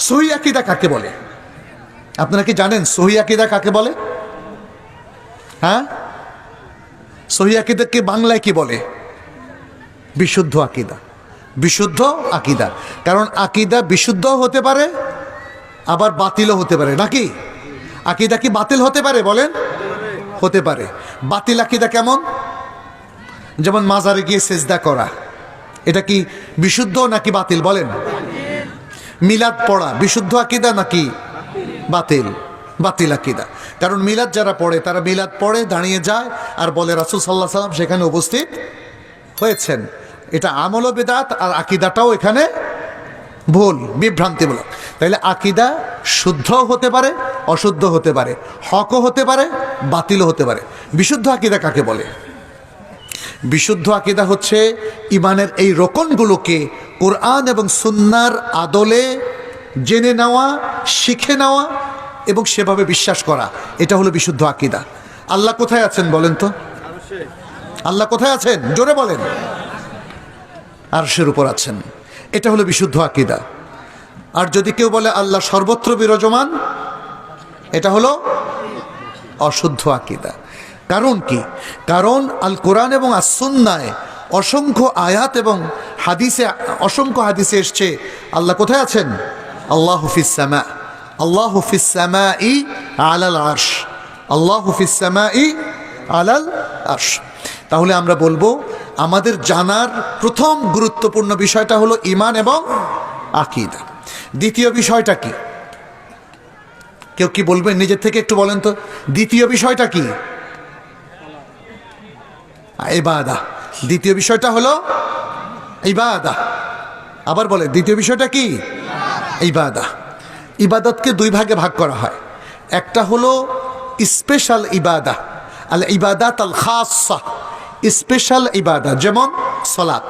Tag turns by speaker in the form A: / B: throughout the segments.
A: সহিহ আকীদা কাকে বলে? আপনারা কি জানেন সহিহ আকীদা কাকে বলে? হ্যাঁ, সহিহ আকীদাকে বাংলায় কি বলে? বিশুদ্ধ আকীদা। বিশুদ্ধ আকীদা, কারণ আকীদা বিশুদ্ধ হতে পারে আবার বাতিলও হতে পারে, নাকি? আকীদা কি বাতিল হতে পারে? বলেন, হতে পারে। বাতিল আকীদা কেমন? যেমন মাজারে গিয়ে সেজদা করা, এটা কি বিশুদ্ধ নাকি বাতিল? বলেন। মিলাদ পড়া বিশুদ্ধ আকীদা নাকি বাতিল? বাতিল আকীদা। কারণ মিলাদ যারা পড়ে তারা মিলাদ পড়ে দাঁড়িয়ে যায় আর বলে রাসূল সাল্লাল্লাহু আলাইহি ওয়াসাল্লাম সেখানে উপস্থিত হয়েছেন। এটা আমল ও বিদআত, আর আকীদাটাও এখানে ভুল, বিভ্রান্তিমূলক। তাইলে আকীদা শুদ্ধ হতে পারে, অশুদ্ধ হতে পারে, হকও হতে পারে, বাতিলও হতে পারে। বিশুদ্ধ আকীদা কাকে বলে? বিশুদ্ধ আকীদা হচ্ছে ইমানের এই রকনগুলোকে কোরআন এবং সুন্নাহর আদলে জেনে নেওয়া, শিখে নেওয়া এবং সেভাবে বিশ্বাস করা। এটা হলো বিশুদ্ধ আকীদা। আল্লাহ কোথায় আছেন বলেন তো? আল্লাহ কোথায় আছেন? জোরে বলেন। আরশের উপর আছেন। এটা হলো বিশুদ্ধ আকীদা। আর যদি কেউ বলে আল্লাহ সর্বত্র বিরাজমান, এটা হলো অশুদ্ধ আকীদা। কারণ কি? কারণ আল কোরআন এবং আস সুন্নায় অসংখ্য আয়াত এবং হাদিসে, অসংখ্য হাদিসে এসছে আল্লাহ কোথায় আছেন? আল্লাহু ফিস সামা, আল্লাহু ফিস সামাই আলাল আরশ, আল্লাহু ফিস সামাই আলাল আরশ। তাহলে আমরা বলবো আমাদের জানার প্রথম গুরুত্বপূর্ণ বিষয়টা হলো ঈমান এবং আকীদা। দ্বিতীয় বিষয়টা কি? কেউ কি বলবেন নিজের থেকে? একটু বলেন তো, দ্বিতীয় বিষয়টা কি? ইবাদা। দ্বিতীয় বিষয়টা হলো ইবাদা। আবার বলে, দ্বিতীয় বিষয়টা কি? ইবাদা। ইবাদতকে দুই ভাগে ভাগ করা হয়। একটা হলো স্পেশাল ইবাদা, আল ইবাদাত আল খাসা, স্পেশাল ইবাদা, যেমন সালাত,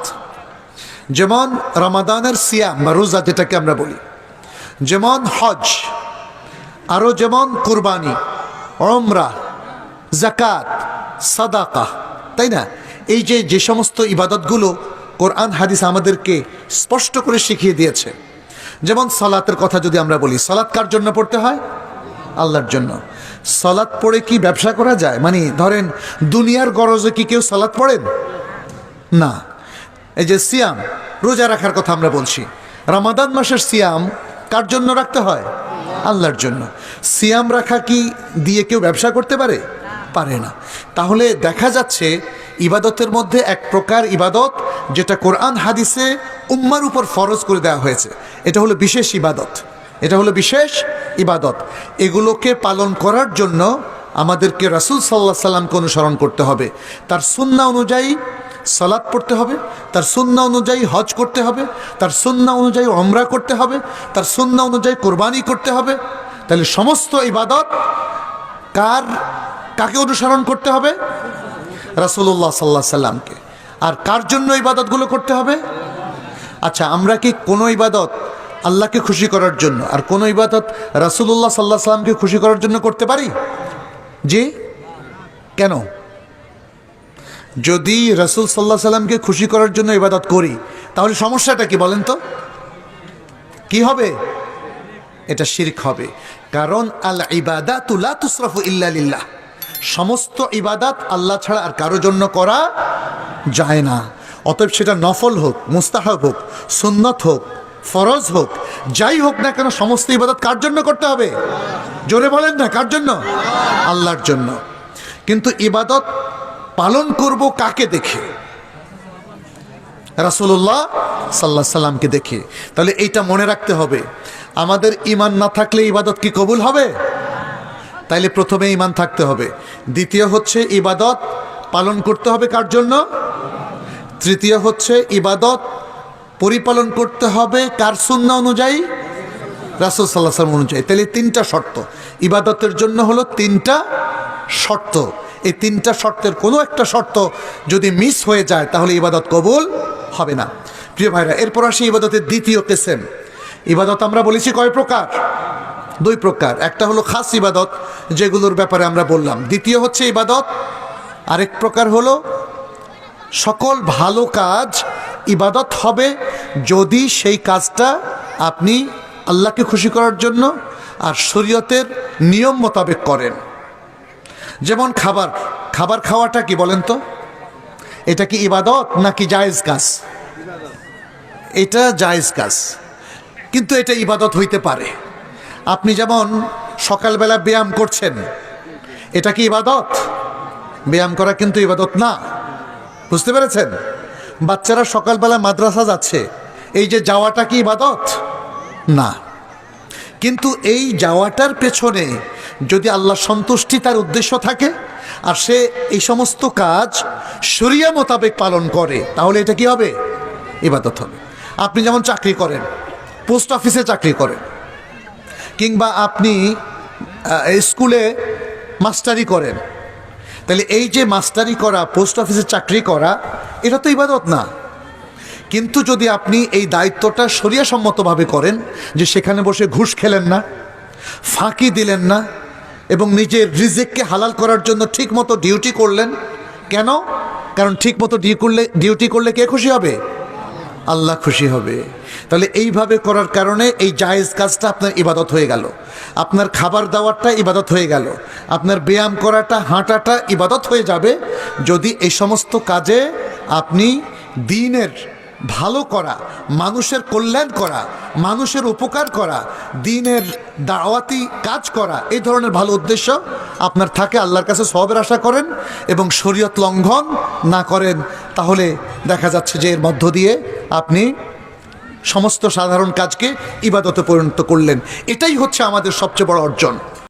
A: যেমন রমাদানের সিয়াম বা রোজা যেটাকে আমরা বলি, যেমন হজ, আরও যেমন কুরবানি, উমরা, যাকাত, সাদাকা, তাই না? এই যে সমস্ত ইবাদতগুলো কোরআন হাদিস আমাদেরকে স্পষ্ট করে শিখিয়ে দিয়েছে। যেমন সালাতের কথা যদি আমরা বলি, সালাত কার জন্য পড়তে হয়? আল্লাহর জন্য। সালাত পড়ে কি ব্যবসা করা যায়? মানে ধরেন দুনিয়ার গরজে কি কেউ সালাত পড়েন? না। এই যে সিয়াম, রোজা রাখার কথা আমরা বলছি, রমাদান মাসের সিয়াম কার জন্য রাখতে হয়? আল্লাহর জন্য। সিয়াম রাখা কি দিয়ে কেউ ব্যবসা করতে পারে? পারে না। তাহলে দেখা যাচ্ছে ইবাদতের মধ্যে এক প্রকার ইবাদত যেটা কোরআন হাদিসে উম্মার উপর ফরজ করে দেওয়া হয়েছে, এটা হলো বিশেষ ইবাদত। এটা হলো বিশেষ ইবাদত। এগুলোকে পালন করার জন্য আমাদেরকে রাসূল সাল্লাল্লাহু আলাইহি সাল্লামকে অনুসরণ করতে হবে। তার সুন্নাহ অনুযায়ী সালাত পড়তে হবে, তার সুন্নাহ অনুযায়ী হজ করতে হবে, তার সুন্নাহ অনুযায়ী উমরা করতে হবে, তার সুন্নাহ অনুযায়ী কোরবানি করতে হবে। তাহলে সমস্ত ইবাদত কাকে অনুসরণ করতে হবে? রাসূলুল্লাহ সাল্লাল্লাহু আলাইহি সাল্লামকে। আর কার জন্য ইবাদতগুলো করতে হবে? আচ্ছা, আমরা কি কোনো ইবাদত আল্লাহকে খুশি করার জন্য আর কোনো ইবাদত রাসূলুল্লাহ সাল্লাল্লাহু আলাইহি সাল্লামকে খুশি করার জন্য করতে পারি? জি, কেন? যদি রাসূল সাল্লাল্লাহু আলাইহি সাল্লামকে খুশি করার জন্য ইবাদত করি, তাহলে সমস্যাটা কি বলেন তো? কি হবে? এটা শিরক হবে। কারণ আল ইবাদাতু লা তুসরাফু ইল্লা লিল্লাহ, সমস্ত ইবাদত আল্লাহ ছাড়া আর কারোর জন্য করা যায় না। অতএব সেটা নফল হোক, মুস্তাহাব হোক, সুন্নত হোক, ফরজ হোক, যাই হোক না কেন, সমস্ত ইবাদত কার জন্য করতে হবে? জোরে বলেন না, কার জন্য? আল্লাহর জন্য। কিন্তু ইবাদত পালন করব কাকে দেখে? রাসূলুল্লাহ সাল্লাল্লাহু আলাইহি সাল্লামকে দেখে। তাহলে এইটা মনে রাখতে হবে, আমাদের ঈমান না থাকলে ইবাদত কি কবুল হবে? তাইলে প্রথমে ঈমান থাকতে হবে। দ্বিতীয় হচ্ছে ইবাদত পালন করতে হবে কার জন্য? তৃতীয় হচ্ছে ইবাদত পরিপালন করতে হবে কার সুন্নাহ অনুযায়ী? রাসূল সাল্লাল্লাহু আলাইহি ওয়াসাল্লাম অনুযায়ী। তাহলে তিনটা শর্ত ইবাদতের জন্য হলো, তিনটা শর্ত। এই তিনটা শর্তের কোনো একটা শর্ত যদি মিস হয়ে যায় তাহলে ইবাদত কবুল হবে না। প্রিয় ভাইরা, এরপর আসি ইবাদতের দ্বিতীয় কিসম। ইবাদত আমরা বলেছি কয় প্রকার? দুই প্রকার। একটা হলো খাস ইবাদত, যেগুলোর ব্যাপারে আমরা বললাম। দ্বিতীয় হচ্ছে ইবাদত, আরেক প্রকার হলো সকল ভালো কাজ ইবাদত হবে যদি সেই কাজটা আপনি আল্লাহকে খুশি করার জন্য আর শরীয়তের নিয়ম মোতাবেক করেন। যেমন খাবার খাওয়াটা কি বলেন তো? এটা কি ইবাদত নাকি জায়েজ কাজ? এটা জায়েজ কাজ, কিন্তু এটা ইবাদত হইতে পারে। আপনি যেমন সকালবেলা ব্যায়াম করছেন, এটা কি ইবাদত? ব্যায়াম করা কিন্তু ইবাদত না, বুঝতে পেরেছেন? বাচ্চারা সকালবেলা মাদ্রাসা যাচ্ছে, এই যে যাওয়াটা কি ইবাদত? না। কিন্তু এই যাওয়াটার পেছনে যদি আল্লাহ সন্তুষ্টি তার উদ্দেশ্য থাকে আর সে এই সমস্ত কাজ শরিয়া মোতাবেক পালন করে, তাহলে এটা কি হবে? ইবাদত হবে। আপনি যেমন চাকরি করেন, পোস্ট অফিসে চাকরি করেন, কিংবা আপনি স্কুলে মাস্টারি করেন, তাহলে এই যে মাস্টারি করা, পোস্ট অফিসে চাকরি করা, এটা তো ইবাদত না। কিন্তু যদি আপনি এই দায়িত্বটা শরিয়াসম্মতভাবে করেন, যে সেখানে বসে ঘুষ খেলেন না, ফাঁকি দিলেন না, এবং নিজের রিজিককে হালাল করার জন্য ঠিকমতো ডিউটি করলেন। কেন? কারণ ঠিকমতো ডিউটি করলে কে খুশি হবে? আল্লাহ খুশি হবে। তাহলে এইভাবে করার কারণে এই জায়েজ কাজটা আপনার ইবাদত হয়ে গেল, আপনার খাবার দাওয়ারটা ইবাদত হয়ে গেল, আপনার ব্যায়াম করাটা, হাঁটাটা ইবাদত হয়ে যাবে যদি এই সমস্ত কাজে আপনি দ্বীনের ভালো করা, মানুষের কল্যাণ করা, মানুষের উপকার করা, দ্বীনের দাওয়াতি কাজ করা, এই ধরনের ভালো উদ্দেশ্য আপনার থাকে, আল্লাহর কাছে সওয়াবের আশা করেন এবং শরীয়ত লঙ্ঘন না করেন, তাহলে দেখা যাচ্ছে যে এর মধ্য দিয়ে আপনি সমস্ত সাধারণ কাজকে ইবাদতে পরিণত করলেন। এটাই হচ্ছে আমাদের সবচেয়ে বড় অর্জন।